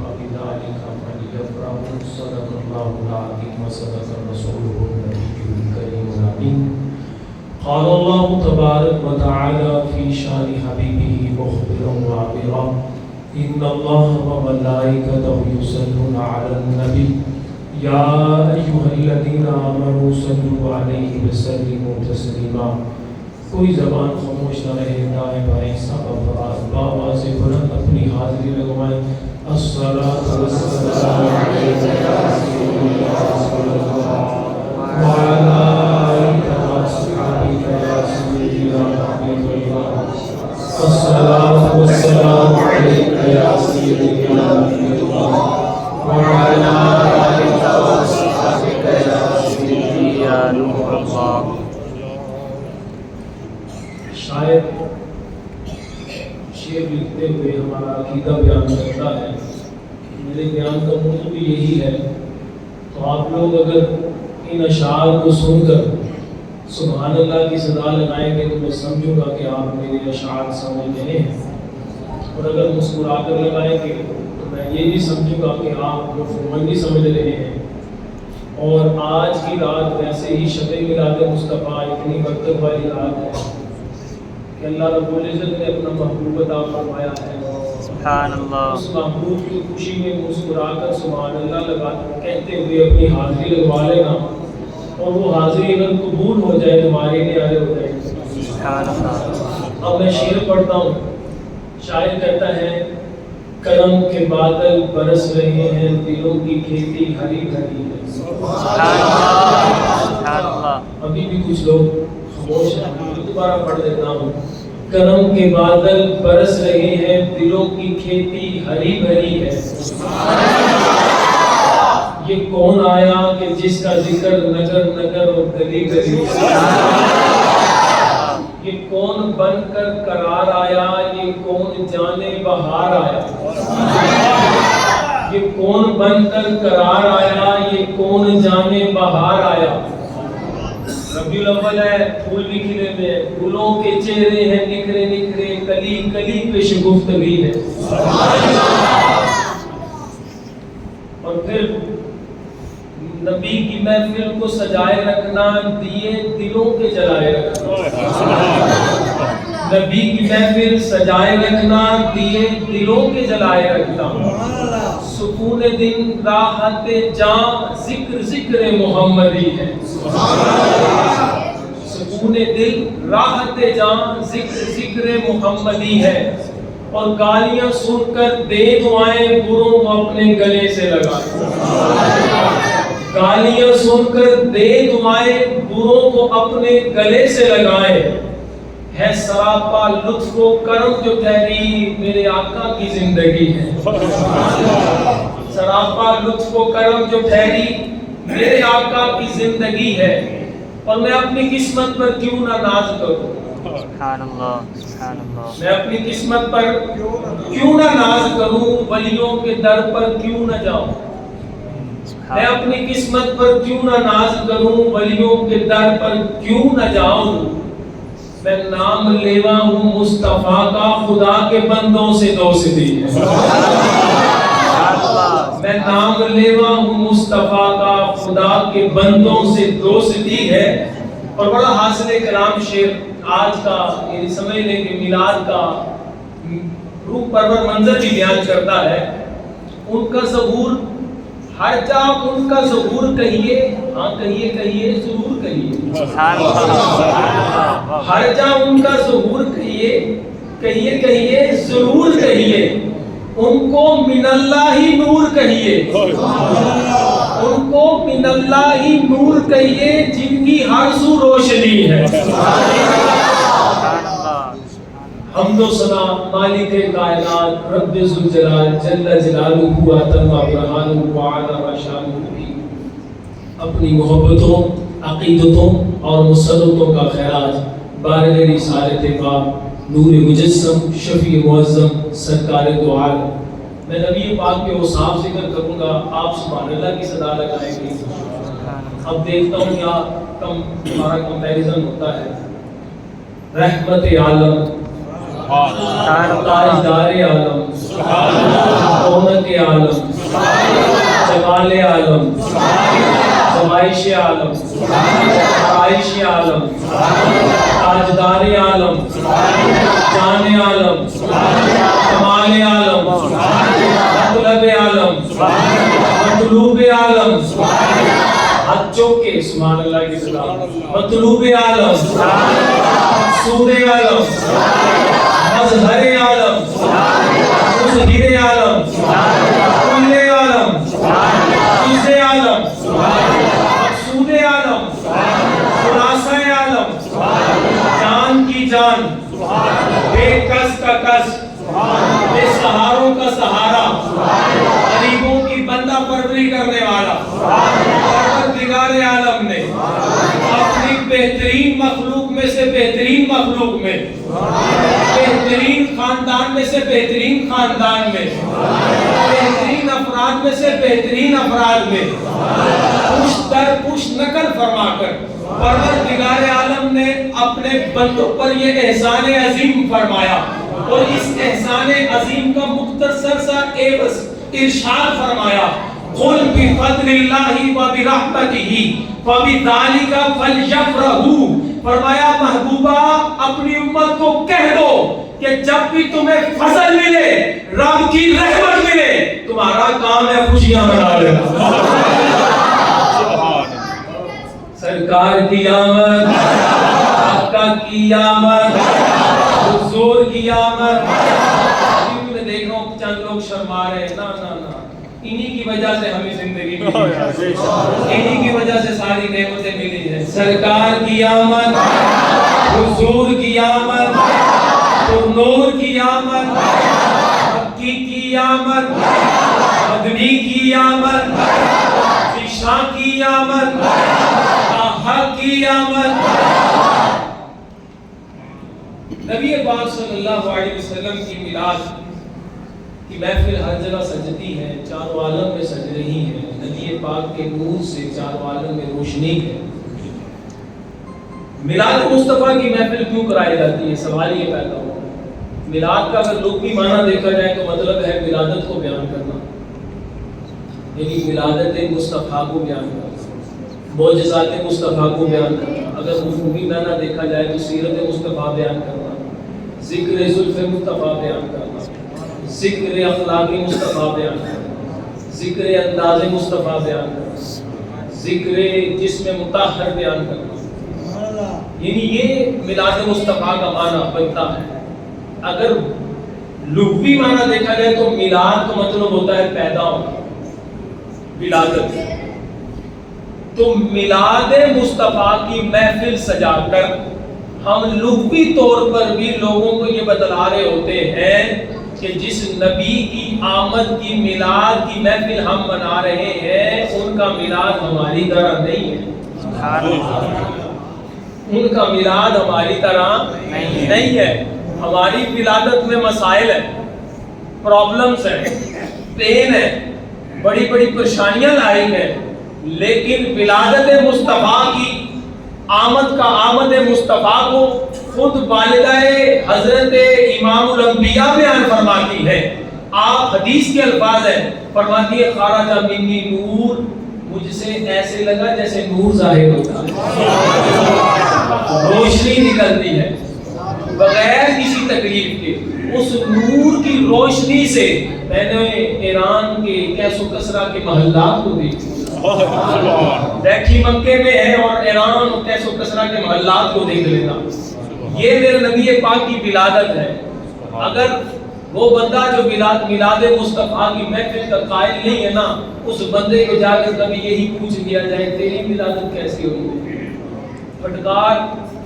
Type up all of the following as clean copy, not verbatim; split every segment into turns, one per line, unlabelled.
فبذلك فليفرحوا صدق الله العظيم وصدق رسوله النبي الكريم الأمين قال الله تبارك وتعالى في شان حبيبه مخبرا وعبرا إن الله وملائكته يصلون على النبي يا أيها الذين آمنوا صلوا عليه وسلموا تسليما. کوئی زبان خاموش نہ رہے، دائیں بائیں سب افراد بآواز بلند اپنی حاضری لگوائیں. الصلاۃ والسلام علیک یا رسول اللہ وعلی آلک واصحابک یا سیدی یا حبیب اللہ. الصلاۃ والسلام علیک یا سیدی یا حبیب اللہ وعلی آلک واصحابک یا سیدی یا نور اللہ. شاعر شعر لکھتے ہوئے ہمارا عقیدہ بیان کرتا ہے. میرے بیان کا موضوع بھی یہی ہے، تو آپ لوگ اگر ان اشعار کو سن کر سبحان اللہ کی صدا لگائیں گے تو میں سمجھوں گا کہ آپ میرے اشعار سمجھ رہے ہیں، اور اگر مسکرا کر لگائیں گے تو میں یہ بھی سمجھوں گا کہ آپ مفہوماً سمجھ رہے ہیں. اور آج کی رات ویسے ہی شب میلاد مصطفیٰ اتنی برکت والی رات ہے کہ اللہ رب العزت نے اپنا محبوب عطا فرمایا ہے.
سبحان اللہ.
اس محبوب کی خوشی میں مسکرا کر سبحان اللہ لگا کہتے ہوئے اپنی حاضری لگوا لینا، اور وہ حاضری اگر قبول ہو جائے تمہارے نیارے ہو جائے.
سبحان اللہ.
اب میں شعر پڑھتا ہوں. شاعر کہتا ہے کرم کے بادل برس رہے ہیں، دلوں کی کھیتی ہری بھری ہے.
سبحان اللہ.
ابھی بھی کچھ لوگ خاموش ہیں، دوبارہ پڑھ دیتا ہوں. کرم کے بادل برس رہے ہیں، دلوں کی کھیتی ہری بھری ہے. یہ کون آیا کہ جس کا ذکر نگر نگر اور گلی گلی. یہ کون بن کر قرار آیا، یہ کون جانے بہار آیا. یہ کون بن کر قرار آیا، یہ کون جانے بہار آیا. ربیع الاول ہے، پھول بھی کھلے ہوئے ہیں، پھولوں کے چہرے ہیں نکھرے نکھرے، کلی کلی پہ شگفتگی ہے. اور پھر نبی کی محفل کو سجائے رکھنا، دیے دلوں کے جلائے رکھنا. نبی کی محفل سجائے رکھنا، دیے دلوں کے جلائے رکھنا. سکون دن راحت جاں ذکر ذکر محمدی ہے. سکون دل راحت جاں ذکر ذکر محمدی ہے. اور گالیاں سن کر دے دعائیں بروں کو اپنے گلے سے لگائیں. گالیاں سن کر دے دعائیں بروں کو اپنے گلے سے لگائیں. ہے سراپا لطف و کرم جو ٹھہری میرے آقا کی زندگی ہے. سراپا لطف و کرم جو ٹھہری میرے آقا کی زندگی ہے. اور میں اپنی قسمت پر کیوں نہ ناز کروں.
سبحان اللہ. سبحان اللہ.
میں اپنی قسمت پر کیوں نہ ناز کروں، ولیوں کے در پر کیوں نہ جاؤں. میں اپنی قسمت پر کیوں نہ ناز کروں، ولیوں کے در پر کیوں نہ جاؤں. میں نام لیوا ہوں مصطفیٰ کا، خدا کے بندوں سے دوستی ہے. میں نام لیوا ہوں مصطفیٰ کا، خدا کے بندوں سے دوستی ہے. اور بڑا حاصل کلام شعر آج کا، یعنی سمجھ لیں کہ میلاد کا روح پرور منظر بھی بیان کرتا ہے. ان کا ظہور ہر جا، ان کا ظہور کہیے، ہاں کہیے کہیے ضرور کہیے. ہر جا ان کا ظہور کہیے، کہیے کہیے ضرور کہیے. ان کو من اللہ ہی نور کہیے. ان کو من اللہ ہی نور کہیے، جن کی ہر سو روشنی ہے. حمد و ثنا مالک کائنات رب ذوالجلال جل جلالہ اتم برہانہ وعلی شانہ کی اپنی محبتوں، عقیدتوں اور مسرتوں کا خیراج بارگاہ رسالت پاک نور مجسم شفیع معظم سرکار دو عالم. میں نبی پاک کے اوصاف ذکر کروں گا، آپ سبحان اللہ کی صدا لگائیں گے. اب دیکھتا ہوں کیا کم ہمارا کمپیریزن ہوتا ہے. رحمت عالم، تاجدار عالم، رونق عالم جمال عالم زمائش عالم آرائش عالم تاجدار عالم جان عالم کمال عالم مطلب عالم مطلوب عالم ہاتھ چوک کے سبحان اللہ کی صدا مطلوب عالم مقصود عالم مظہر عالم مظہر عالم کل عالم چیز عالم مقصود عالم خلاصہ عالم جان کی جان بے کس کا کس بے سہاروں کا سہارا غریبوں کی بندہ پروری کرنے والا پروردگار عالم نے اپنی بہترین مخلوق میں سے بہترین مخلوق میں بہترین خاندان میں سے بہترین خاندان میں بہترین افراد میں سے بہترین افراد میں پشت در پشت نقل فرما کر پروردگار عالم نے اپنے بندوں پر یہ احسان عظیم فرمایا اور اس احسان عظیم کا مختصر سا عوض ارشاد فرمایا قل بفضل اللہ وبرحمتہ فبذلک فلیفرحوا فرمایا محبوبہ اپنی امت کو کہہ دو کہ جب بھی تمہیں فضل ملے رب کی رحمت ملے تمہارا کام ہے خوشیاں منا لینا سرکار کی آمد آقا کی آمد حضور کی آمد میں دیکھ رہا ہوں چند لوگ شرما رہے ہیں نا انہی کی وجہ سے ہمیں زندگی ملی ہے انہی کی وجہ سے ساری نعمتیں ملی ہیں سرکار کی آمد حضور کی آمد نور کی آمد مکی کی آمد مدنی کی آمد عشاء کی آمد کی آمد نبی پاک صلی اللہ علیہ وسلم کی میلاد کی محفل ہر جگہ سجتی ہے چاروں عالم میں سج رہی ہے نبی پاک کے نور سے چاروں عالم میں روشنی ہے میلاد مصطفیٰ کی محفل کیوں کرائی جاتی ہے سوال یہ پیدا ہوا میلاد کا اگر لغوی معنی دیکھا جائے تو مطلب ہے ولادت کو بیان کرنا یعنی ولادت مصطفیٰ کو بیان کرنا معجزات مصطفیٰ کو بیان کرنا اگر مفہومی معنی دیکھا جائے تو سیرت مصطفیٰ بیان کرنا ذکر زلف مصطفیٰ بیان کرنا ذکر اخلاق مصطفیٰ بیان کرنا ذکر انداز مصطفیٰ بیان کرنا ذکر جسم مطہر بیان کرنا یعنی یہ میلاد مصطفیٰ کا معنی بنتا ہے اگر لغوی معنی دیکھا جائے تو میلاد کا مطلب ہوتا ہے پیدا ہونا ولادت تو میلاد مصطفیٰ کی محفل سجا کر ہم لغوی طور پر بھی لوگوں کو یہ بتلا رہے ہوتے ہیں کہ جس نبی کی آمد کی میلاد کی محفل ہم منا رہے ہیں ان کا میلاد ہماری طرح نہیں ہے ان کا میلاد ہماری طرح نہیں ہے ہماری ولادت میں مسائل ہیں پرابلمز ہیں پین ہے بڑی بڑی پریشانیاں لاحق ہیں لیکن ولادت مصطفیٰ کی آمد مصطفیٰ کو خود والدہ حضرت امام الانبیاء بیان فرماتی ہے آپ حدیث کے الفاظ ہیں فرماتی ہے خارج منی نور مجھ سے ایسے لگا جیسے نور ظاہر ہوتا ہے روشنی نکلتی ہے بغیر کسی تکلیف کے اس نور کی روشنی سے میں نے ایران کے کیس و کسرا کے محلات کو دیکھا بیٹھی مکے میں ہے اور ایران اور کیس و کسرا کے محلات کو دیکھ لینا یہ میرے نبی پاک کی ولادت ہے اگر وہ بندہ جو میلاد مصطفیٰ کی محفل کا قائل نہیں ہے نا اس بندے کو جا کر کبھی یہی پوچھ لیا جائے تیری ولادت کیسی ہوئی پھٹکار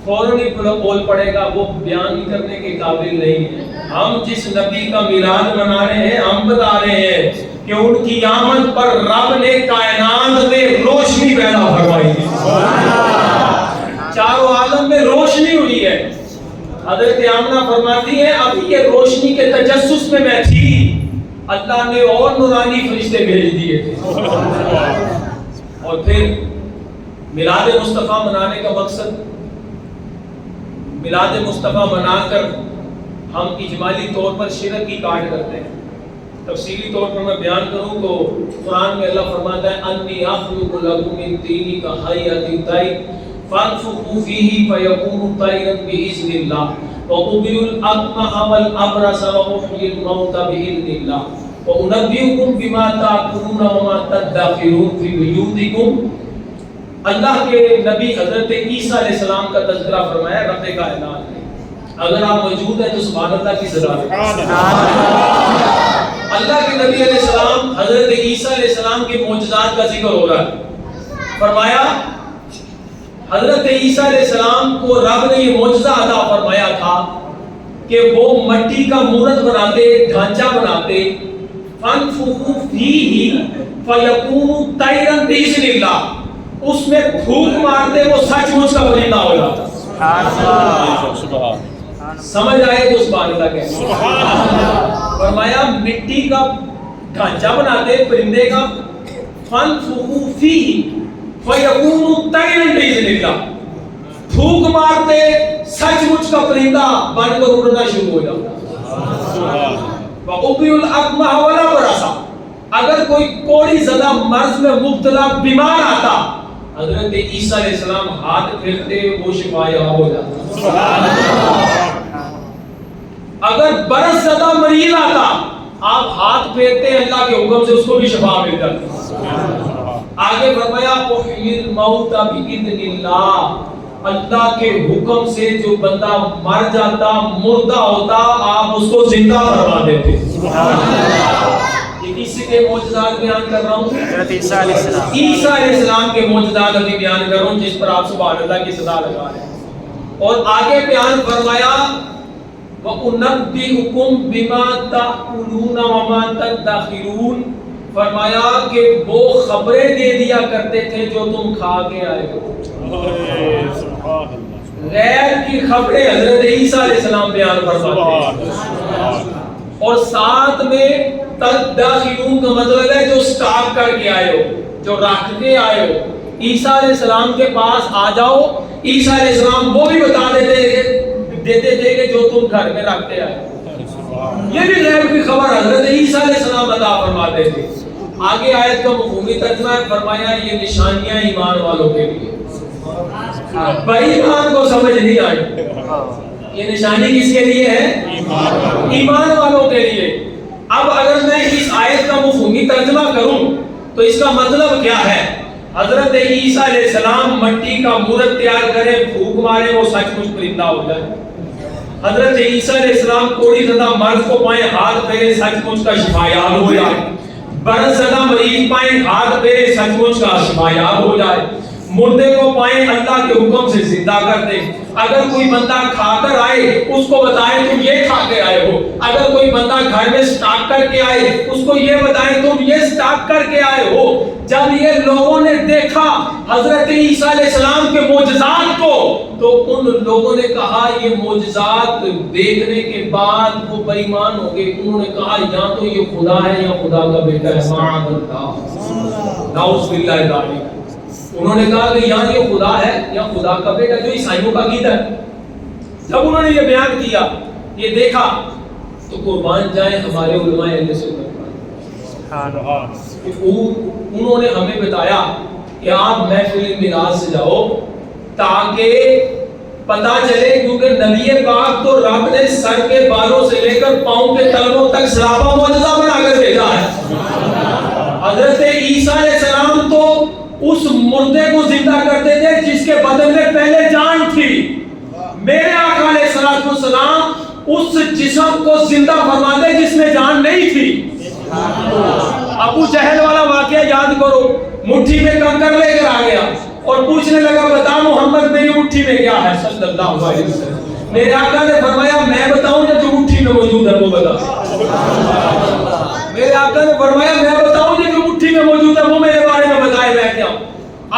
فوراً ہی بول پڑے گا وہ بیان کرنے کے قابل نہیں ہے ہم جس نبی کا میلاد منا رہے ہیں ہم بتا رہے ہیں کہ ان کی آمد پر رب نے کائنات میں روشنی پیدا فرمائی ہے چاروں عالم میں روشنی ہوئی ہے حضرت آمنہ فرماتی ہے ابھی یہ روشنی کے تجسس میں تھی اللہ نے اور نورانی فرشتے بھیج دیے تھے اور پھر میلاد مصطفیٰ منانے کا مقصد میلاد مصطفیٰ منا کر ہم اجمالی طور پر شرک کی کاٹ کرتے ہیں تفصیلی طور پر میں بیان کروں تو قرآن میں اللہ فرماتا ہے انی اخلق لکم من طین کہیئۃ الطیر فانفخوا فیہ فیکون طیرا بإذن اللہ وأبرئ الأکمہ والأبرص وأحیی الموتى بإذن اللہ وأنبئکم بما تأکلون وما تدخرون فی بیوتکم۔ اللہ کے نبی حضرت عیسیٰ علیہ السلام کا تذکرہ فرمایا رب کائنات نے۔ اگر آپ موجود ہیں تو سبحان اللہ کی صدا ہے۔ اللہ کے نبی علیہ السلام حضرت عیسیٰ علیہ السلام کے معجزات کا ذکر ہو رہا ہے۔ فرمایا حضرت عیسیٰ علیہ السلام کو رب نے یہ معجزہ عطا فرمایا تھا کہ وہ مٹی کا مورت بناتے، ڈھانچہ بناتے، فانفخوا فیہ فیکون طیرا بإذن اللہ، اس میں پھونک مارتے وہ سچ مچ کا پرندہ ہو جاتا۔ سمجھ آئے تو سبحان اللہ کہتے ہیں۔ فرمایا مٹی کا ڈھانچہ بناتے پرندے کا، فانفخوا فیہ فیکون طیرا بإذن اللہ، پھونک مارتے سچ مچ کا پرندہ بن کر اڑنا شروع ہو جاتا۔ وأبرئ الأکمہ والأبرص، اگر کوئی کوڑی زدہ مرض میں مبتلا بیمار آتا حضرت عیسیٰ علیہ السلام ہاتھ پھیرتے وہ شفا یاب ہو جاتا۔ اگر برس زدہ مریض آتا آپ ہاتھ پھیرتے اللہ کے حکم سے اس کو بھی شفا مل جاتی۔ آگے فرمایا احیی الموتى بإذن اللہ، اللہ کے حکم سے جو بندہ مر جاتا مردہ ہوتا آپ اس کو زندہ فرما دیتے۔ کسی کے معجزات بیان کر رہا ہوں،
حضرت عیسیٰ علیہ السلام،
عیسیٰ علیہ السلام کے معجزات ابھی بیان کر رہا ہوں جس پر آپ سبحان اللہ کی صدا لگا رہے ہیں۔ اور آگے بیان فرمایا وَأُنَبِّئُكُم بِمَا تَأْكُلُونَ وَمَا تَدَّخِرُونَ، فرمایا کہ وہ خبریں دے دیا کرتے تھے جو تم کھا کے آئے ہو۔ غیر کی خبریں حضرت عیسیٰ علیہ السلام بیان فرماتے ہیں۔ اور ساتھ میں تدخرون کا مطلب ہے جو سٹاک کر کے آئے ہو، جو رکھ کے آئے ہو۔ عیسیٰ علیہ السلام کے پاس آ جاؤ، عیسیٰ علیہ السلام وہ بھی بتا دیتے تھے کہ جو تم گھر میں رکھتے آئے ہو۔ یہ بھی غیب کی خبر حضرت عیسیٰ علیہ السلام عطا فرماتے تھے۔ آگے آیت کا مفہومی ترجمہ ہے، فرمایا یہ نشانیاں ایمان والوں کے لیے۔ بے ایمان کو سمجھ نہیں آئی، یہ نشانی کس کے لیے ہے؟ ایمان والوں کے لیے۔ اب اگر میں اس آیت کا مفہومی ترجمہ کروں تو اس کا مطلب کیا ہے؟ حضرت عیسیٰ علیہ السلام مٹی کا مورت تیار کریں، پھونک مارے وہ سچ مچ پرندہ ہو جائے۔ حضرت عیسیٰ علیہ السلام کوڑی زدہ مرض کو پائیں ہاتھ پھیرے سچ مچ کا شفا یاب ہو جائے۔ برس زدہ مریض پائیں ہاتھ پھیرے سچ مچ کا شفا یاب ہو جائے۔ مردے کو پائیں اللہ کے حکم سے زندہ کر دے۔ اگر کوئی بندہ کھا کر آئے اس کو بتائیں تم یہ کھا کے آئے ہو۔ اگر کوئی بندہ گھر میں سٹاک کر کے آئے اس کو یہ بتائیں تم یہ سٹاک کر کے آئے ہو۔ جب یہ لوگوں نے دیکھا حضرت عیسیٰ علیہ السلام کے معجزات کو تو ان لوگوں نے کہا یہ معجزات دیکھنے کے بعد وہ بے ایمان ہو گئے۔ انہوں نے کہا یا تو یہ خدا ہے یا خدا کا بیٹا ہے، معاذ اللہ، نعوذ باللہ ذالک۔ انہوں نے کہا کہ یا یہ خدا ہے یا خدا کا بیٹا، جو عیسائیوں کا عقیدہ ہے۔ جب انہوں نے یہ بیان کیا، یہ دیکھا تو قربان جائیں ہمارے علماء اہل سنت، انہوں نے ہمیں بتایا کہ آپ محفل میراث سے جاؤ تاکہ پتہ چلے، کیونکہ نبی پاک تو رب نے سر کے بالوں سے لے کر پاؤں کے تلووں تک سراپا معجزہ بنا کر بھیجا ہے۔ حضرت عیسیٰ علیہ السلام تو اس مردے کو زندہ کرتے تھے جس کے بدن میں پہلے جان تھی۔ میرے آقا علیہ السلام اس جسم کو زندہ فرماتے جس میں جان نہیں تھی۔ ابو جہل والا واقعہ یاد کرو، مٹھی میں کنکر لے کر آ گیا اور پوچھنے لگا بتا محمد میری مٹھی میں کیا ہے صلی اللہ علیہ وسلم۔ میرے آقا نے فرمایا میں بتاؤں یا جو مٹھی میں موجود ہے وہ بتا۔ میرے آقا نے فرمایا میں بتاؤں یا جو مٹھی میں موجود ہے وہ میرے بارے میں بتائے میں کیا۔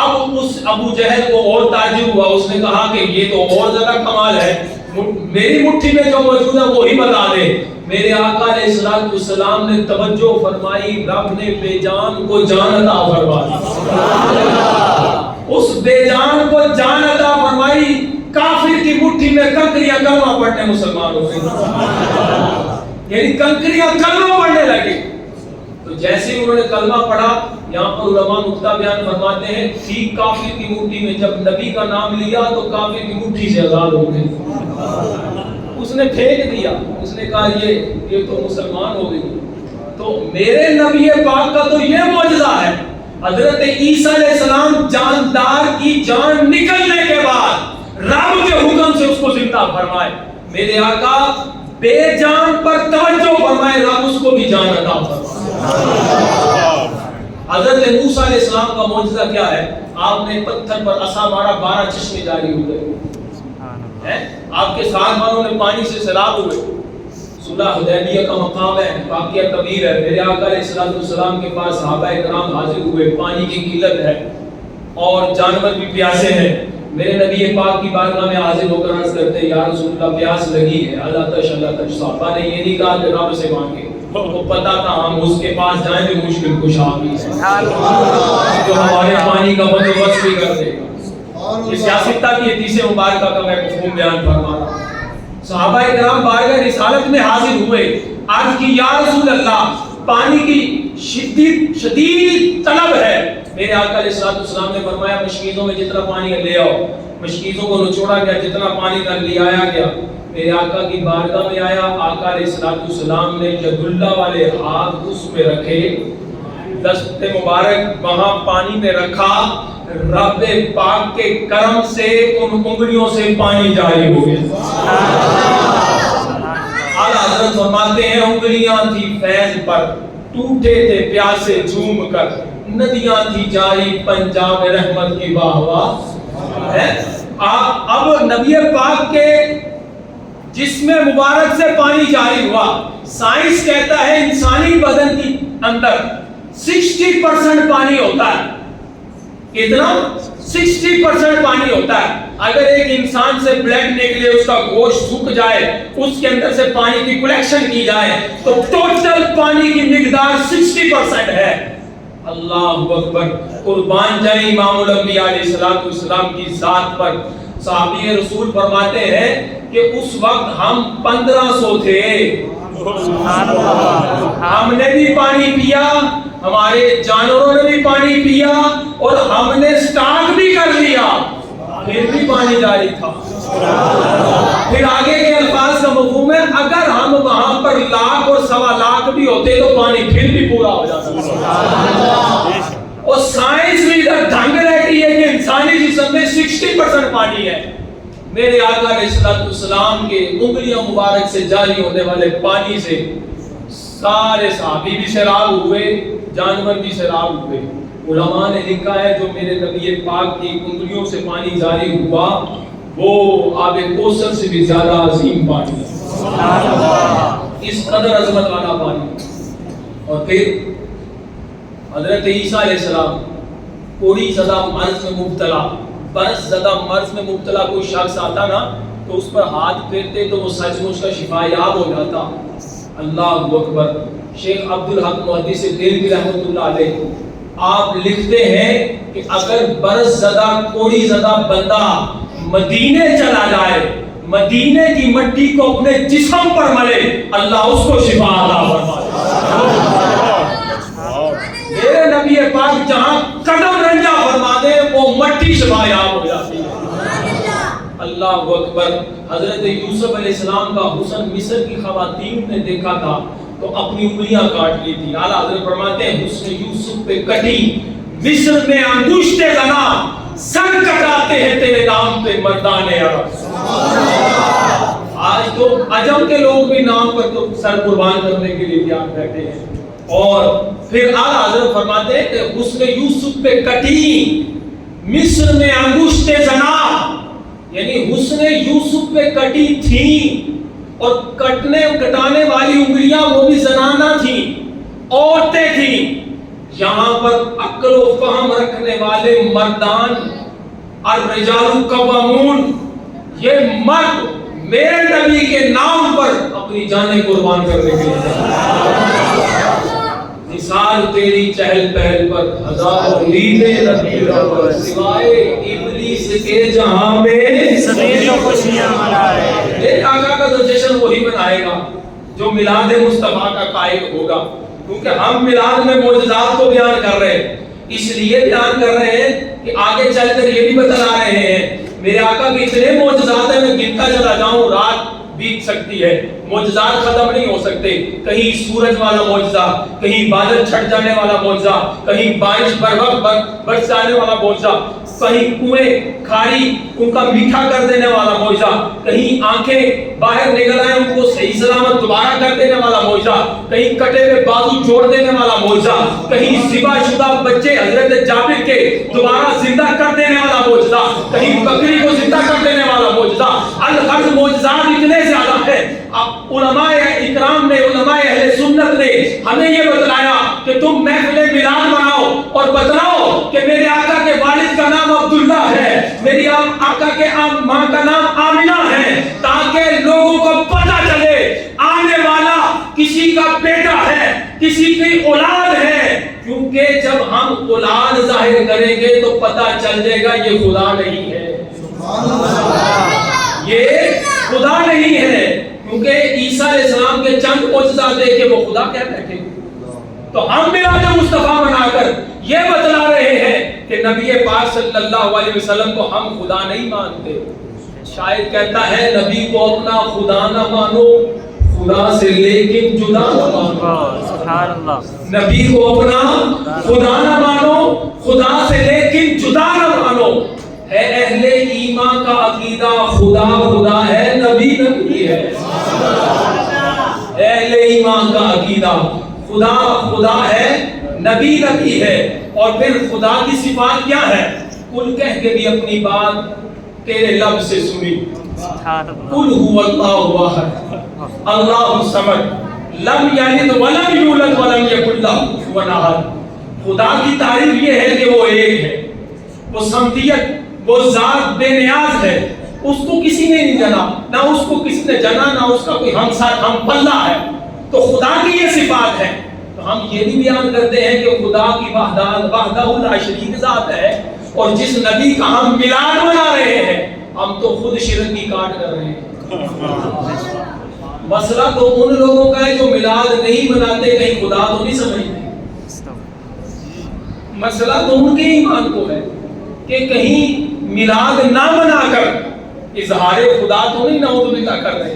اب اس ابو جہل کو اور تعجب ہوا، اس نے کہا کہ یہ تو اور زیادہ کمال ہے، میری مٹھی میں جو موجود ہے وہی بتا دے۔ میرے آقا علیہ السلام نے توجہ فرمائی، رب نے بے جان کو جان عطا فرمائی، اس بے جان کو جان عطا فرمائی۔ کافر کی مٹھی میں کنکریاں کلمہ پڑھنے مسلمان ہو گئے، یعنی کنکریاں کلمہ پڑھنے لگے۔ تو جیسے ہی انہوں نے کلمہ پڑھا، یہاں پر علماء نقطہ بیان فرماتے ہیں، ٹھیک کافر کی مٹھی میں جب نبی کا نام لیا تو کافر کی مٹھی سے آزاد ہو گئی، اس نے پھینک دیا، اس نے کہا یہ تو مسلمان ہو گئی۔ تو میرے نبی پاک کا تو یہ معجزہ ہے، حضرت عیسیٰ علیہ السلام جاندار کی جان نکلنے کے بعد رب کے حکم سے اس کو زندہ فرمائے، میرے آقا بے جان پر توجہ فرمائے، رب اس کو بھی جان عطا فرمائے۔ حضرت موسیٰ علیہ السلام کا معجزہ کیا ہے؟ آپ نے پتھر پر عصا مارا، 12 چشمے جاری ہو گئے، آپ کے ساتھ والوں نے پانی سے سیراب ہوئے۔ صلح حدیبیہ کا مقام ہے، واقعہ کبیر ہے، میرے آقا علیہ السلام کے پاس صحابہ کرام حاضر ہوئے، پانی کی قلت ہے اور جانور بھی پیاسے ہیں، میرے نبی پاک کی بارگاہ میں حاضر ہو کر عرض کرتے یا رسول اللہ پیاس لگی ہے، اللہ تش صحابہ نے یہ نہیں کہا کہ رب سے مانگے، وہ پتا تھا ہم اس کے پاس جائیں گے مشکل کشا بھی ہے جو ہمارے پانی کا بندوبست بھی کر دے گا۔ اس سیاستہ کی حدیث مبارکہ کا میں مفہوم بیان فرما رہا ہوں۔ صحابہ کرام بارگاہ رسالت میں حاضر ہوئے، عرض کی یا رسول اللہ پانی کی شدید طلب ہے، میرے آقا علیہ السلام نے فرمایا مشکیزوں میں جتنا پانی لے آؤ، مشکیزوں کو نچوڑا گیا، جتنا پانی تک لے آیا گیا، میرے آقا کی بارگاہ میں آیا، آقا علیہ السلام نے ید اللہ والے ہاتھ اس میں رکھے، دست مبارک وہاں پانی میں رکھا، رب پاک کے کرم سے ان انگلیوں سے پانی جاری ہو گیا۔ اعلیٰ حضرت فرماتے ہیں انگلیاں تھی فیض پر، ٹوٹے تھے پیاسے جھوم کر، ندیاں تھی جاری پنجاب رحمت کی واہ واہ۔ اب نبی پاک کے جسم مبارک سے پانی جاری ہوا۔ سائنس کہتا ہے انسانی بدن کی اندر 60% پانی ہوتا ہے، کتنا؟ 60% پانی ہوتا ہے۔ اگر ایک انسان سے بلڈ نکلے، اس کا گوشت سوکھ جائے، اس کے اندر سے پانی کی کلیکشن کی جائے تو ٹوٹل پانی کی مقدار 60% ہے۔ اللہ اکبر، قربان جائیں امام الانبیاء علیہ السلام کی ذات پر۔ صحابی رسول فرماتے ہیں کہ اس وقت ہم 1500 تھے، ہم نے بھی پانی پیا، ہمارے جانوروں نے بھی پانی پیا اور ہم نے سٹاک بھی کر لیا، پھر بھی پانی جاری تھا۔ پھر آگے کے الفاظ کا مفہوم ہے اگر ہم وہاں پر 1,00,000 اور 1,25,000 بھی ہوتے تو پانی پھر بھی پورا ہو جاتا۔ اور سائنس بھی ادھر ڈھنگ رہتی ہے کہ انسانی جسم میں 60% پانی ہے۔ میرے آقا علیہ السلام کے انگلیاں مبارک سے جاری ہونے والے پانی سے سارے صحابی بھی سیراب ہوئے، جانور بھی سیراب ہوئے۔ علماء نے لکھا ہے جو میرے نبی پاک کی انگلیوں سے پانی جاری ہوا وہ آب کوثر سے بھی زیادہ عظیم پانی ہے، اس قدر عظمت والا پانی۔ اور پھر حضرت عیسیٰ علیہ السلام کوڑی زدہ مرض میں مبتلا، برس زدہ مرض میں مبتلا کوئی شخص آتا نا تو اس پر ہاتھ پھیرتے تو وہ سچ مچ کا شفا یاب ہو جاتا۔ اللہ اکبر۔ شیخ عبدالحق محدث دہلوی رحمۃ اللہ علیہ آپ لکھتے ہیں کہ اگر برس زدہ کوڑی زدہ بندہ مدینے چلا جائے، مدینے کی مٹی کو اپنے جسم پر ملے، اللہ اس کو شفا عطا فرمائے۔ میرے نبی پاک جہاں قدم رنجا فرما دے وہ مٹی شفا یاب ہو جاتی ہے۔ اللہ اکبر۔ حضرت یوسف علیہ السلام کا حسن مصر کی خواتین نے دیکھا تھا تو اپنی انگلیاں کاٹ لی تھی۔ اعلیٰ حضرت فرماتے ہیں حسن یوسف پہ کٹی مصر میں انگشت زنا، سر کٹاتے ہیں تیرے نام پہ مردان عرب۔ آج تو عجم کے لوگ بھی نام پر تو سر قربان کرنے کے لیے تیار بیٹھے ہیں۔ اور پھر اعلیٰ حضرت فرماتے ہیں کہ حسن یوسف پہ کٹی مصر میں انگشت زنا، یعنی حسن یوسف پہ کٹی تھی اور کٹانے والی انگلیاں وہ بھی زنانہ تھیں، عورتیں تھیں۔ یہاں پر عقل و فہم رکھنے والے مردان، الرجال قوامون، یہ مرد میرے نبی کے نام پر اپنی جانیں قربان کرنے کے لیے مثال تیری چہل پہل پر ہزاروں لیلے ربی رب سوائے ابلیس کے جہاں میں
سبھی تو خوشیاں منائے۔
میرے آقا کا تو جشن وہی منائے گا جو میلاد مصطفیٰ کا قائل ہوگا۔
کیونکہ ہم میلاد میں معجزات کو بیان کر رہے ہیں، اس لیے بیان کر رہے ہیں کہ آگے چل کر یہ بھی بتلا رہے ہیں میرے آقا کے اتنے معجزات ہیں، میں گنتا چلا جاؤں رات بیت سکتی ہے، معجزات ختم نہیں ہو سکتے. کہیں سورج والا معجزہ، کہیں بادل چھٹ جانے والا معجزہ، کہیں بارش بر وقت برس جانے والا معجزہ، کہیں کنویں کھاری ان کا میٹھا کر دینے والا معجزہ، کہیں آنکھیں باہر نکل آئے ان کو صحیح سلامت دوبارہ کر دینے والا معجزہ، کہیں کٹے ہوئے بازو جوڑ دینے والا معجزہ، کہیں ذبح شدہ بچے حضرت جابر کے دوبارہ زندہ کر دینے والا معجزہ، کہیں بکری کو زندہ کر دینے والا معجزہ. الغرض معجزات اتنے زیادہ ہیں. علماء اکرام نے، علماء اہل سنت نے ہمیں یہ بتلایا کہ تم محفل میلاد مناؤ اور بتلاؤ کہ میرے آقا کے والد کا نام عبداللہ ہے، میری آقا کے ماں کا نام آمنہ ہے، تاکہ لوگوں کو پتہ چلے آنے والا کسی کا بیٹا ہے، کسی کی اولاد ہے. کیونکہ جب ہم اولاد ظاہر کریں گے تو پتہ چل جائے گا یہ خدا نہیں ہے، یہ خدا نہیں ہے. کیونکہ عیسیٰ علیہ السلام کے چند معجزات دیکھے وہ خدا کیا بیٹھے. تو ہم میلاد مصطفیٰ منا کر یہ بتلا رہے ہیں کہ نبی پاک صلی اللہ علیہ وسلم کو ہم خدا نہیں مانتے. شاید کہتا ہے نبی کو اپنا خدا نہ مانو، خدا سے لیکن جدا نہ مانو.
سبحان اللہ.
نبی کو اپنا خدا نہ مانو، خدا سے لیکن جدا نہ مانو. ہے اہل ایمان کا عقیدہ خدا خدا ہے، نبی نبی ہے. اہل ایمان کا عقیدہ خدا خدا ہے، نبی نبی ہے. اور پھر خدا کی صفات کیا ہے؟ کل کہہ کے بھی اپنی بات تیرے لب سے سنی. قل هو اللہ احد اللہ الصمد لم یلد ولم یولد ولم یکن لہ کفوا احد. خدا کی تعریف یہ ہے کہ وہ ایک ہے، وہ صمدیت، وہ ذات بے نیاز ہے، اس کو کسی نے نہیں جنا، نہ اس کو کسی نے جنا، نہ اس کا کوئی ہم پلہ ہے. تو خدا کی یہ صفات ہے. تو ہم یہ بھی بیان کرتے ہیں کہ خدا کی وحدہ لا شریک ذات ہے. اور جس نبی کا ہم میلاد منا رہے ہیں ہم تو خود شرک کی کاٹ کر رہے ہیں. مسئلہ تو ان لوگوں کا ہے جو میلاد نہیں مناتے، کہیں خدا تو نہیں سمجھتے. مسئلہ تو ان کے ایمان کو ہے کہ کہیں میلاد نہ منا کر اظہار خدا تو نہیں نعوذ باللہ کر رہے.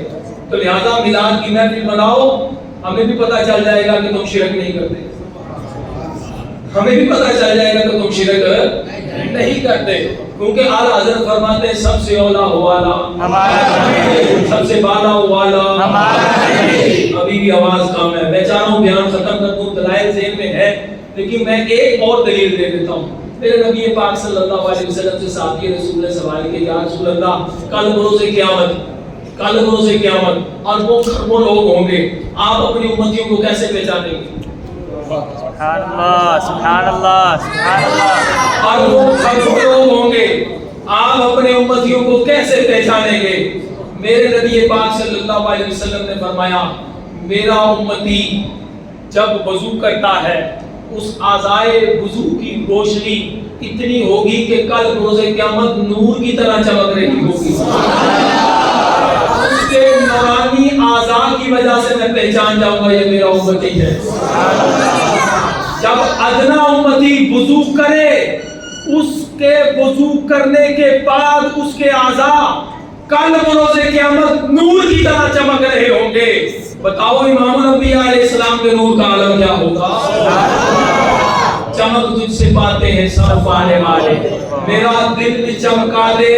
تو لہذا میلاد کی محفل مناؤ، ہمیں بھی پتہ چل جائے گا کہ تم شرک نہیں کرتے، ہمیں بھی پتہ چل جائے گا کہ تم شرک نہیں کرتے. کیونکہ اعلیٰ حضرت فرماتے ہیں سب سے اولا والا ہمارا، سب سے بالا والا ہمارا. ابھی بھی آواز کم ہے، میں چاہ رہا ہوں بیان ختم کر دوں، دلائل ذہن میں ہے، لیکن میں ایک اور دلیل دے دیتا ہوں. میرے نبی پاک صلی اللہ علیہ وسلم سے صحابی رسول نے سوال کیا، یا رسول اللہ کل بروز قیامت اربوں خربوں لوگ ہوں گے، آپ اپنی امتیوں کو کیسے پہچانیں گے؟
سبحان اللہ سبحان اللہ سبحان اللہ.
اربوں خربوں لوگ ہوں گے، آپ اپنے امتیوں کو کیسے پہچانیں گے؟ میرے نبی پاک صلی اللہ علیہ وسلم نے فرمایا میرا امتی جب وضو کرتا ہے اس اعضائے وضو کی روشنی اتنی ہوگی کہ کل روز قیامت نور کی طرح چمک رہی ہوگی. اس کے نورانی اعضاء کی وجہ سے میں پہچان جاؤں گا یہ میرا امتی ہے. جب ادنا امتی وضو کرے اس کے وضو کرنے کے بعد اس کے اعضاء کل روز قیامت نور کی طرح چمک رہے ہوں گے. بتاؤ امام الانبیاء علیہ السلام کے نور کا عالم کیا ہوگا؟ چمک تجھ سے پاتے ہیں سب پانے والے، میرا دل بھی چمکا دے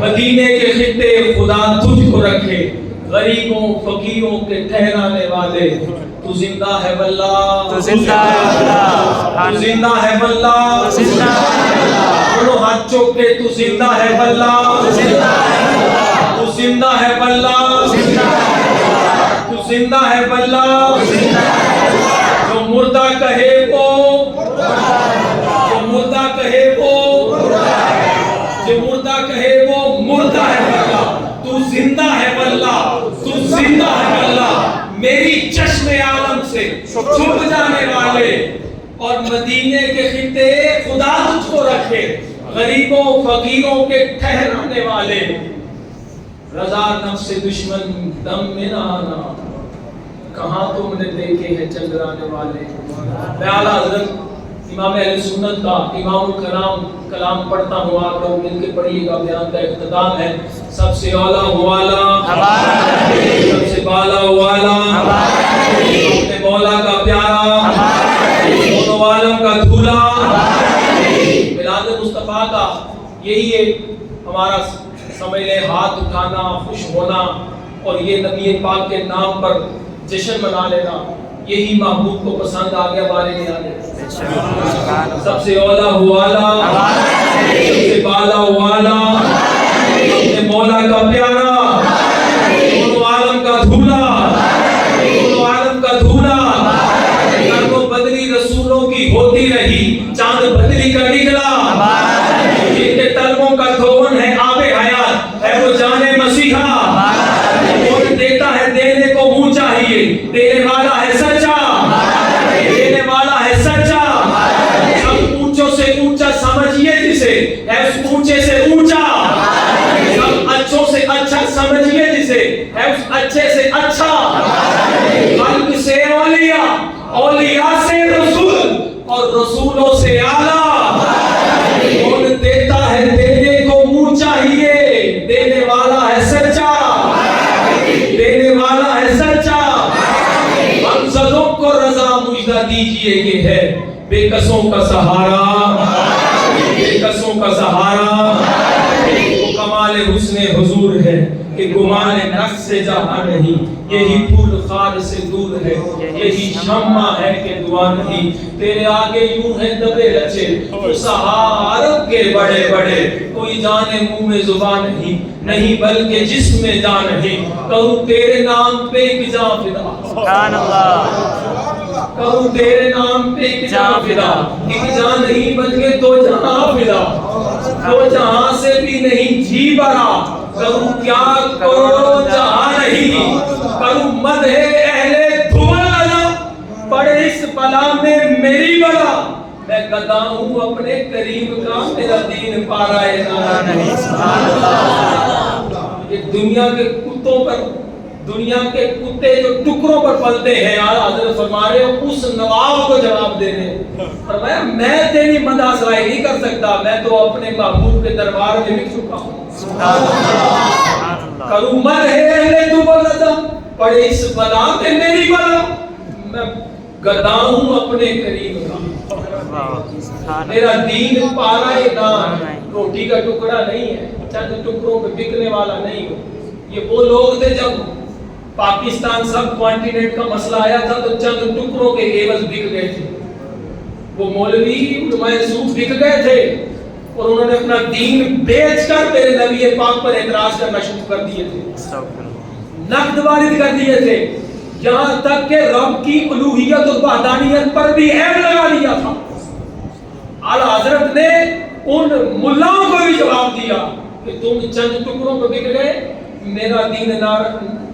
مدینے کے خطے خدا تجھ کو رکھے، غریبوں فقیروں کے ٹھہرانے والے. تو زندہ ہے واللہ،
تو زندہ ہے واللہ،
تو زندہ ہے واللہ،
تو زندہ ہے واللہ.
دونوں ہاتھ چوک کے تو زندہ ہے واللہ،
تو زندہ ہے واللہ،
تو زندہ ہے واللہ،
تو زندہ ہے واللہ،
تو زندہ ہے واللہ.
تو زندہ ہے واللہ.
جو مردہ کہے وہ، جو مردہ کہے وہ، جو مردہ کہے وہ مردہ ہے واللہ. تو زندہ ہے واللہ، تو زندہ ہے واللہ. میری چشم عالم سے چھپ جانے والے اور مدینے کے خطے خدا تجھ کو رکھے، غریبوں فقیروں کے ٹھہرانے والے. رضا نفس دشمن دم میں نہ آنا،
کہاں تم نے دیکھے ہیں چندرانے والے. میں اعلیٰ حضرت امام اہل سنت کا امام الکلام کلام پڑھتا ہوں, آپ لوگ مل کے پڑھیے گا. بیان کا اختتام ہے. سب سے اولا والا ہمارا نبی, سب سے بالا والا ہمارا نبی, اپنے مولا کا پیارا ہمارا نبی, دونوں عالم کا دھولا ہمارا نبی. میلاد مصطفیٰ کا یہی ایک ہمارا سمجھ لیں ہاتھ اٹھانا, خوش ہونا اور یہ نبی پاک کے نام پر جشن منا لینا, یہی محبوب کو پسند آ گیا بارے میں آنے. سب سے اولا والا سب سے بالا والا اپنے مولا کا پیارا, دونوں عالم کا دھولا, دونوں عالم کا دھولا. کرم و بدری رسولوں کی ہوتی رہی, چاند بدری کا نکلا, جن کے طلبوں کا دھون ہے آب حیات ہے وہ جانے مسیحا. کون دیتا ہے دینے کو منہ چاہیے, دینے والا ہے سچا, دینے والا ہے سچا. سب اونچوں سے اونچا سمجھیے جسے ہے اس اونچے سے اونچا, سب اچھوں سے اچھا سمجھیے جسے ہے اس اچھے سے اچھا. خلق سے اولیاء, اولیاء سے رسول اور رسولوں سے اعلیٰ. کون دیتا ہے دینے کو منہ چاہیے, دینے والا ہے سچا, دینے والا ہے سچا. غمزدوں کو رضا مجدہ دیجئے, یہ ہے بے کسوں کا سہارا, بے کسوں کا سہارا. وہ کمال حسن حضور ہے کہ گمان نفس سے جہاں نہیں, یہی پھول خار سے دور ہے, یہی شمع ہے کہ دعا نہیں. تیرے آگے یوں ہے دبے رچے عرب کے بڑے بڑے, کوئی جانے منہ میں زبان نہیں بلکہ جسم میں جان نہیں. کہوں تیرے نام پہ ایک جان فدا, سبحان اللہ, کہوں تیرے نام پہ ایک جان فدا. ایک جان نہیں بلکہ دو جہاں فدا, دو جہاں سے بھی نہیں جی برا. کروں کیا کروڑوں جہاں نہیں, کروں مدح اہل دھول لگا, پڑے اس بلا میں میری بلا. میں گدا ہوں اپنے کریم کا, میرا دین پارا ہے نہیں. سبحان اللہ. یہ دنیا کے کتوں پر, دنیا کے کتے جو ٹکڑوں پر پلتے ہیں, حضرت فرما رہے ہو اس نواب کو جواب دے رہے. فرمایا میں تیری مدح سرائی نہیں کر سکتا, میں تو اپنے محبوب کے دربار میں بک چکا ہوں. کروں مدح اہل دھول, پڑے اس بلا میں میری بلا. میں گدا ہوں اپنے کریم کا, میرا دین پارا نام, روٹی کا ٹکڑا نہیں ہے, چند ٹکڑوں پہ بکنے والا نہیں ہو. یہ وہ لوگ تھے جب پاکستان سب کوانٹیننٹ کا مسئلہ آیا تھا تو چند ٹکڑوں کے عوض بک گئے تھے. وہ مولوی علماء سوء بک گئے تھے اور انہوں نے اپنا دین بیچ کر میرے نبی پاک پر اعتراض کرنا شروع کر دیے تھے, نقد وارد کر دیے تھے, یہاں تک کہ رب کی الوہیت اور وحدانیت پر بھی عیب لگا دیا تھا. اعلیٰ حضرت نے ان ملاؤں کو بھی جواب دیا کہ تم چند ٹکڑوں پہ بک گئے, میرا دین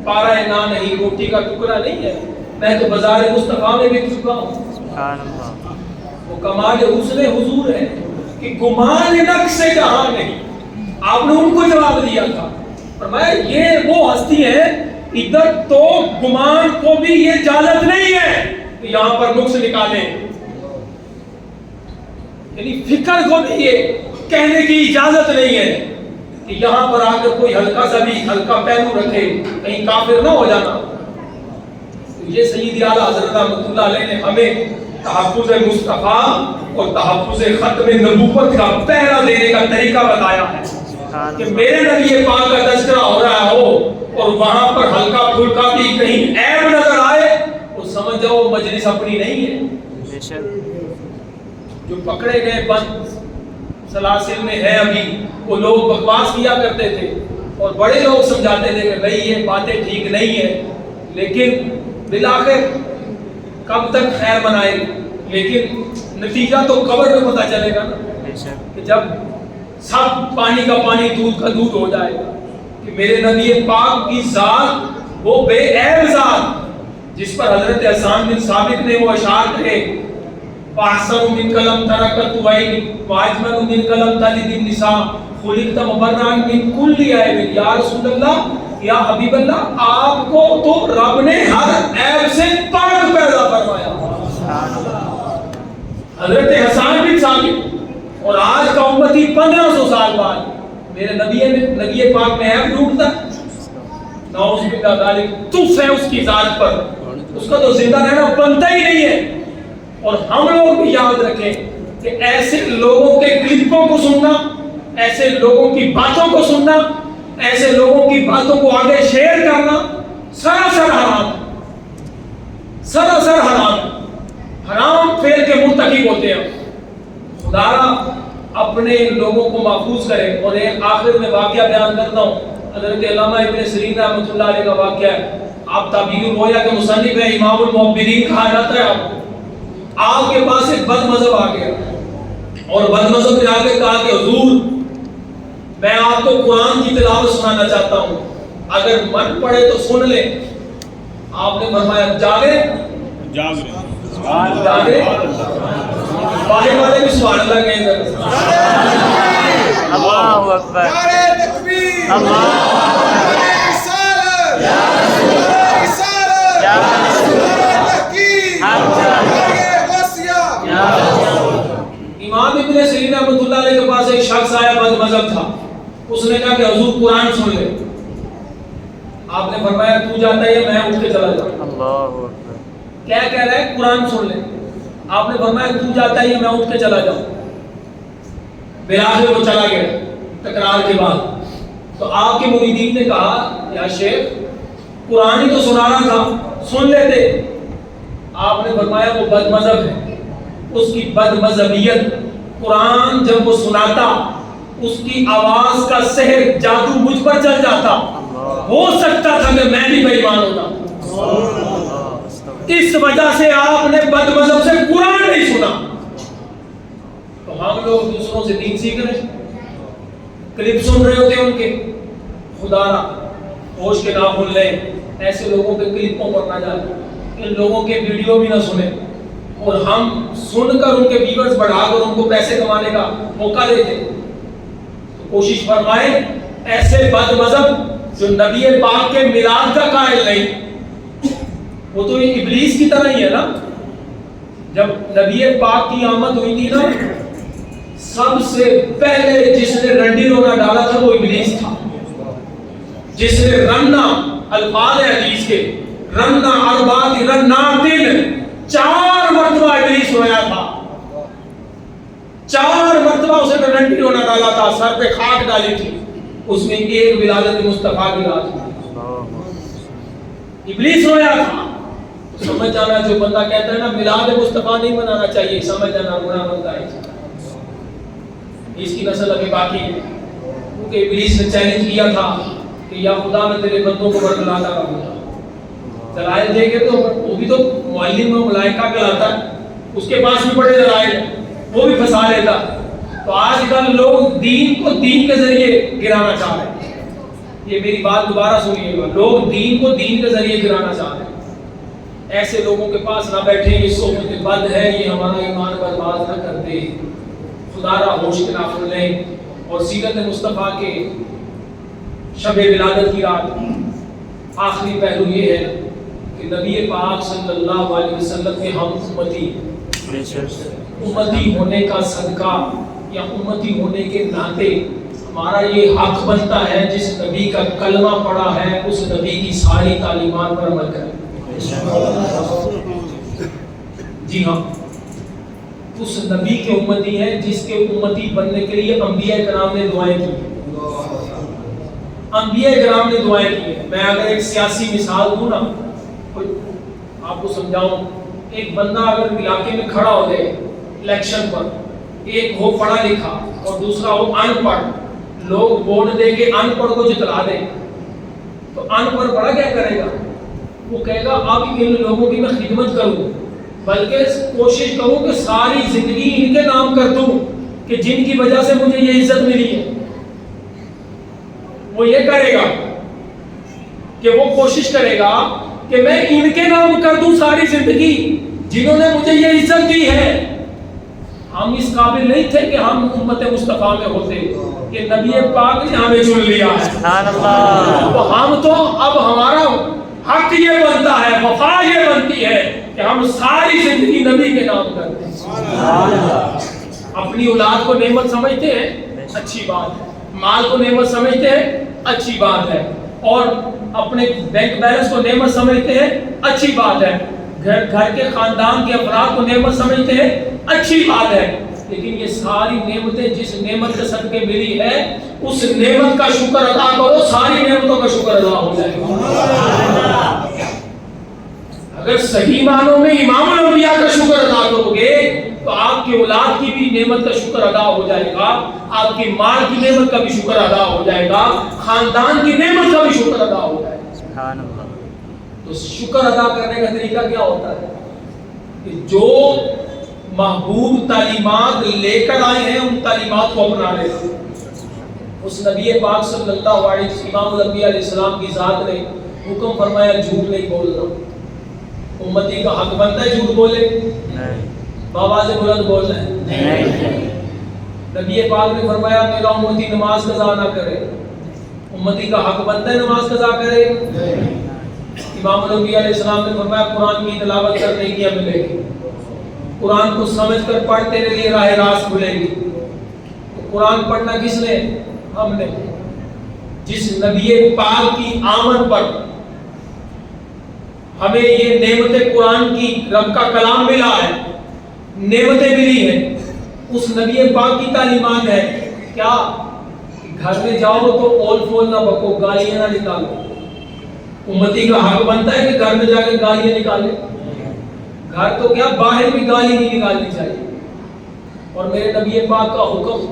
پارا نا نہیں, روٹی کا ٹکڑا نہیں ہے, میں تو بازار مصطفیٰ میں بک چکا ہوں. وہ کمال حسن حضور ہے کہ گمان نفس سے جہاں نہیں. آپ نے ان کو جواب دیا تھا, فرمایا یہ وہ ہستی ہے, ادھر تو گمان کو بھی یہ اجازت نہیں ہے کہ یہاں پر نقص نکالیں, یعنی فکر کو بھی یہ کہنے کی اجازت نہیں ہے کہ یہاں پر آ کر کوئی ہلکا سا بھی ہلکا پہلو رکھے, کہیں کافر نہ ہو جانا. یہ سیدی اعلیٰ حضرت رحمۃ اللہ علیہ نے ہمیں تحفظ مصطفیٰ اور تحفظ ختم نبوت کا پہرا دینے کا طریقہ بتایا ہے کہ میرے نبی پاک کا تذکرہ ہو رہا ہو اور وہاں پر ہلکا پھلکا بھی کہیں عیب نظر آئے تو سمجھ جاؤ مجلس اپنی نہیں ہے. جو پکڑے گئے بند سلاسل میں ہے ابھی, وہ لوگ بکواس کیا کرتے تھے اور بڑے لوگ سمجھاتے تھے کہ بھئی یہ باتیں ٹھیک نہیں ہیں, لیکن بالآخر کب تک خیر منائے, لیکن نتیجہ تو قبر میں پتہ چلے گا نا, کہ جب سب پانی کا پانی دودھ کا دودھ ہو جائے گا کہ میرے نبی پاک کی ذات وہ بے عیب ذات جس پر حضرت حسان بن ثابت نے وہ اشعار کہے, فاحسن من کلم ترکت وعین واجمل من کلم تلد النساء خلقت مبرئا من کل عیب. یا رسول اللہ
یا حبیب اللہ آپ کو تو رب نے ہر عیب سے پاک پیدا فرمایا. حضرت حسان بن ثابت اور آج کا امتی 1500 سال بعد میرے نبی پاک میں عیب ڈھونڈتا ہے. نعوذ باللہ ذالک تف ہے اس کی ذات پر, اس کا تو زندہ رہنا بنتا ہی نہیں ہے. اور ہم لوگ بھی یاد رکھیں کہ ایسے لوگوں کے کلپوں کو سننا, ایسے لوگوں کی باتوں کو سننا, ایسے لوگوں کی باتوں کو آگے شیئر کرنا سراسر حرام, سراسر حرام, حرام فعل کے مرتکب ہوتے ہیں. خدا اپنے لوگوں کو محفوظ کرے. اور ایک آخر میں واقعہ بیان کرتا ہوں, حضرت علامہ ابن سیرین رحمۃ اللہ علیہ کا واقعہ ہے. آپ تعبیر الرؤیا کے مصنف ہیں, امام المعبرین کہا جاتا ہے. آپ کے پاس ایک بد مذہب آ گیا اور بد مذہب نے آ کے کہا کہ حضور میں آپ کو قرآن کی تلاوت سنانا چاہتا ہوں, اگر من پڑے تو سن لیں. آپ نے فرمایا جاگے جاگے, باہر والے بھی سبحان اللہ کہیں گے.
اللہ اکبر, نعرہ تکبیر, نعرہ رسالت, یا رسالت, یا نعرہ تحقیق, نعرہ غوثیہ.
امام ابن سیرین رحمۃ اللہ علیہ کے پاس ایک شخص آیا, بد مذہب تھا. اس نے کہا کہ حضور قرآن سن لے. آپ نے فرمایا تو جاتا ہے یا میں اٹھ کے چلا جاؤں.
اللہ اکبر,
کیا کہہ رہا ہے, قرآن سن لے. آپ نے فرمایا تو جاتا ہے یا میں اٹھ کے چلا جاؤں. بلاخر وہ چلا گیا تکرار کے بعد. تو آپ کے مریدین نے کہا یا شیخ قرآن ہی تو سنا رہا تھا, سن لیتے. آپ نے فرمایا وہ بد مذہب ہے, اس کی بد مذہبیت, قرآن جب وہ سناتا اس کی آواز کا سحر جادو مجھ پر چل جاتا. ہو سکتا تھا کہ میں بھی بے ایمان ہوتا. اس وجہ سے آپ نے بد مذہب سے قرآن نہیں سنا. تو ہم لوگ دوسروں سے دین سیکھ رہے, کلپ سن رہے ہوتے ہیں ان کے. خدا را ہوش کے ناخن لیں, ایسے لوگوں کے کلپوں پر نہ جائیں, ان لوگوں کے ویڈیو بھی نہ سنیں. اور ہم سن کر ان کے ویورز بڑھا کر ان کو پیسے کمانے کا موقع دیتے. تو کوشش فرمائیں ایسے بد مذہب جو نبی پاک کے میلاد کا قائل نہیں, وہ تو یہ ابلیس کی طرح ہی ہے نا. جب نبی پاک کی آمد ہوئی تھی نا, سب سے پہلے جس نے رنڈی رونا ڈالا تھا وہ ابلیس تھا. جس نے رننا, الفاظ ہے حدیث کے, رننا اربات رناتن, 4 مرتبہ ابلیس رویا تھا. 4 مرتبہ اسے نے رنڈی رونا ڈالا تھا, سر پہ خاک ڈالی تھی. اس میں ایک ولادت مصطفیٰ کی رات تھی. ابلیس رویا تھا. سمجھ جانا جو بندہ کہتا ہے نا میلاد مصطفیٰ نہیں منانا چاہیے, سمجھ جانا گناہ بنتا ہے. اس کی نسل ابھی باقی ہے, کیونکہ ابلیس نے چیلنج کیا تھا کہ یا خدا میں تیرے بندوں کو برگلاتا رہوں. دلائل دے کے تو وہ بھی تو معلم و ملائکہ کہلاتا ہے, اس کے پاس بھی بڑے دلائل ہیں, وہ بھی پھنسا لیتا. تو آج کل لوگ دین کو دین کے ذریعے گرانا چاہ رہے ہیں. یہ میری بات دوبارہ سنیے گا, لوگ دین کو دین کے ذریعے گرانا چاہ رہے ہیں. ایسے لوگوں کے پاس نہ بیٹھیں, یہ صحبت بد ہے, یہ ہمارا ایمان برباد نہ کر دے. خدا را ہوش کے ناخن لیں. اور سیرت مصطفیٰ کے شب ولادت کی رات آخری پہلو یہ ہے کہ نبی پاک صلی اللہ علیہ وسلم کے ہم امتی ہونے کا صدقہ یا امتی ہونے کے ناطے ہمارا یہ حق بنتا ہے, جس نبی کا کلمہ پڑھا ہے اس نبی کی ساری تعلیمات پر عمل کریں. جی ہاں, اس نبی کے امتی ہیں جس کے امتی بننے کے لیے انبیاء کرام نے دعائیں کی. انبیاء کرام نے دعائیں کی. میں اگر ایک سیاسی مثال دوں نا, آپ کو سمجھاؤں, ایک بندہ اگر علاقے میں کھڑا ہو جائے الیکشن پر, ایک ہو پڑھا لکھا اور دوسرا ہو ان پڑھ, لوگ ووٹ دے کے ان پڑھ کو جتلا دیں, تو ان پڑھ پڑھا کیا کرے گا؟ وہ کہے گا اب ان لوگوں کی میں خدمت کروں, بلکہ کوشش کروں کہ ساری زندگی ان کے نام کر دوں کہ جن کی وجہ سے مجھے یہ عزت ملی ہے. وہ یہ کرے گا کہ وہ کوشش کرے گا کہ میں ان کے نام کر دوں ساری زندگی جنہوں نے مجھے یہ عزت دی ہے. ہم اس قابل نہیں تھے کہ ہم امت مصطفیٰ میں ہوتے کہ نبی پاک نے ہمیں چن لیا ہے.
سبحان اللہ.
تو ہم تو اب ہمارا حق یہ بنتا ہے, وفا یہ بنتی ہے کہ ہم ساری زندگی نبی کے نام کرتے ہیں. اپنی اولاد کو نعمت سمجھتے ہیں, اچھی بات ہے. مال کو نعمت سمجھتے ہیں, اچھی بات ہے. اور اپنے بینک بیلنس کو نعمت سمجھتے ہیں, اچھی بات ہے. گھر کے خاندان کے افراد کو نعمت سمجھتے ہیں, اچھی بات ہے. لیکن یہ ساری نعمتیں جس نعمت کے صدقے ملی ہے اس نعمت کا شکر ادا کرو, ساری نعمتوں کا شکر ادا ہو جائے گا. اگر صحیح معنوں میں امام الانبیاء کا شکر ادا کرو گے تو آپ کی اولاد کی بھی نعمت کا شکر ادا ہو جائے گا, آپ کی مال کی نعمت کا بھی شکر ادا ہو جائے گا, خاندان کی نعمت کا بھی شکر ادا ہو جائے گا.
سبحان اللہ.
تو شکر ادا کرنے کا طریقہ کیا ہوتا ہے کہ جو محبوب تعلیمات لے کر آئے ہیں ان تعلیمات کو اپنا لیں. اس نبی پاک صلی اللہ علیہ وسلم امام الانبیاء علیہ السلام کی ذات نے حکم فرمایا جھوٹ نہیں بولنا. امتی کا حق بنتا ہے جھوٹ بولے, بآواز بلند بولنا ہے. نبی پاک نے فرمایا میرا امتی نماز قضا نہ کرے, امتی کا حق بنتا ہے نماز قضا کرے. امام الانبیاء علیہ السلام نے فرمایا قرآن کی تلاوت کرنے کی ملے گی, قرآن کو سمجھ کر پڑھ تیرے لیے راہ راست کھلے گی. قرآن پڑھنا کس نے؟ ہم نے. جس نبی پاک کی آمد پر ہمیں یہ نعمت قرآن کی رب کا کلام ملا ہے, نعمتیں ملی ہیں, اس نبی پاک کی تعلیمات ہے کیا گھر میں جاؤ تو اول فول نہ بکو, گالیاں نہ نکالو. امتی کا حق بنتا ہے کہ گھر میں جا کے گالیاں نکالے. گھر تو کیا باہر بھی گالی نہیں نکالنی چاہیے. اور میرے نبی پاک کا حکم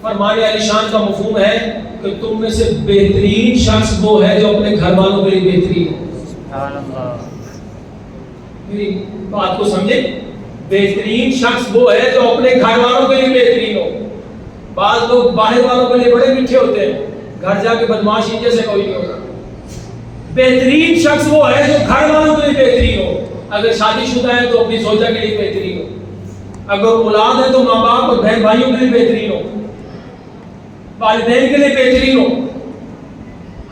فرمان علی شان کا مفہوم ہے کہ تم میں سے بہترین شخص وہ ہے جو اپنے گھر والوں کے لیے بہترین ہو. میری بات کو سمجھے, بہترین شخص وہ ہے جو اپنے گھر والوں کے لیے بہترین ہو. بعض لوگ باہر والوں کے لیے بڑے میٹھے ہوتے ہیں, گھر جا کے بدماشی جیسے کوئی نہیں ہوتا. بہترین شخص وہ ہے جو گھر والوں کے لیے بہترین ہو. اگر شادی شدہ ہے تو اپنی زوجہ کے لیے بہترین ہو, اگر اولاد ہے تو ماں باپ اور بہن بھائیوں کے لیے بہترین ہو, والدین کے لیے بہترین ہو.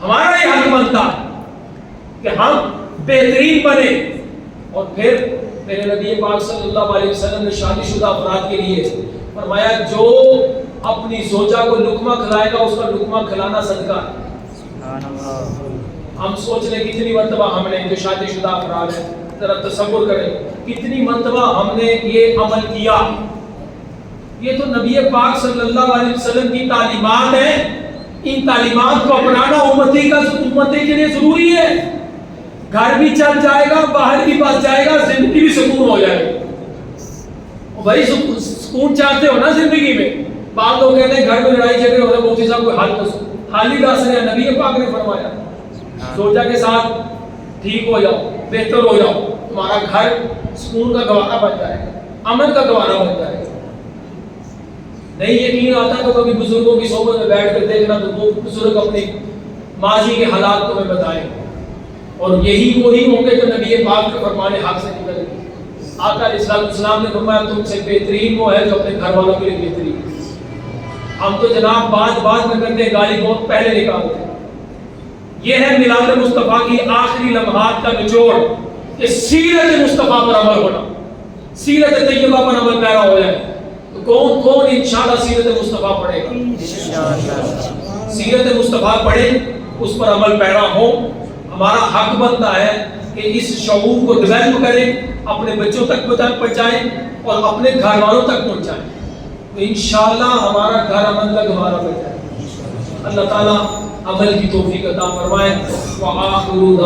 ہمارا یہ حق بنتا ہے کہ ہم بہترین بنے. اور پھر میرے نبی پاک صلی اللہ علیہ وسلم نے شادی شدہ افراد کے لیے فرمایا جو اپنی زوجہ کو لقمہ کھلائے گا اس کا لقمہ کھلانا صدقہ ہے. ہم سوچ لیں کتنی مرتبہ ہم نے جو شادی شدہ افراد ہیں, ذرا تصور کریں کتنی مرتبہ ہم نے یہ عمل کیا. یہ تو نبی پاک صلی اللہ علیہ وسلم کی تعلیمات ہیں, ان تعلیمات کو اپنانا امتی کے لیے ضروری ہے. گھر بھی چل جائے گا, باہر بھی بس جائے گا, زندگی بھی سکون ہو جائے گی. وہی سکون چاہتے ہو نا زندگی میں. بعض لوگ کہتے ہیں گھر میں لڑائی جھگڑے ہو رہے ہیں, مفتی صاحب کوئی حل ہی دس رہے ہیں. نبی پاک نے فرمایا زوجہ کے ساتھ ٹھیک ہو جاؤ, بہتر ہو جاؤ, تمہارا گھر سکون کا گوارا بن جائے گا, امن کا گوارا بن جائے گا. نہیں یقین آتا تو کبھی بزرگوں کی صحبت میں بیٹھ کر دیکھنا تو وہ بزرگ اپنے ماضی کے حالات تمہیں بتائیں, اور یہی وہی ہوں گے جو نبی پاک کے فرمان حق سے نکل گئے. آقا علیہ السلام نے فرمایا تم سے بہترین وہ ہے جو اپنے گھر والوں کے لیے بہترین. ہم تو جناب بات میں کرتے گالی بہت پہلے نکالتے ہیں. یہ ہے میلاد مصطفیٰ کی آخری لمحات کا نچوڑ کہ سیرت مصطفیٰ پر عمل ہونا, سیرت طیبہ پر عمل پیرا ہو جائے. تو کون انشاءاللہ سیرت مصطفیٰ پڑھے گا؟ سیرت مصطفیٰ پڑھے, اس پر عمل پیرا ہو. ہمارا حق بنتا ہے کہ اس شعور کو ڈیولپ کریں, اپنے بچوں تک پہنچائیں اور اپنے گھر والوں تک پہنچائیں. تو انشاءاللہ ہمارا گھر امن کا گہوارہ بن جائے. اللہ تعالیٰ عمل کی توفیق عطا فرمائے. وآخر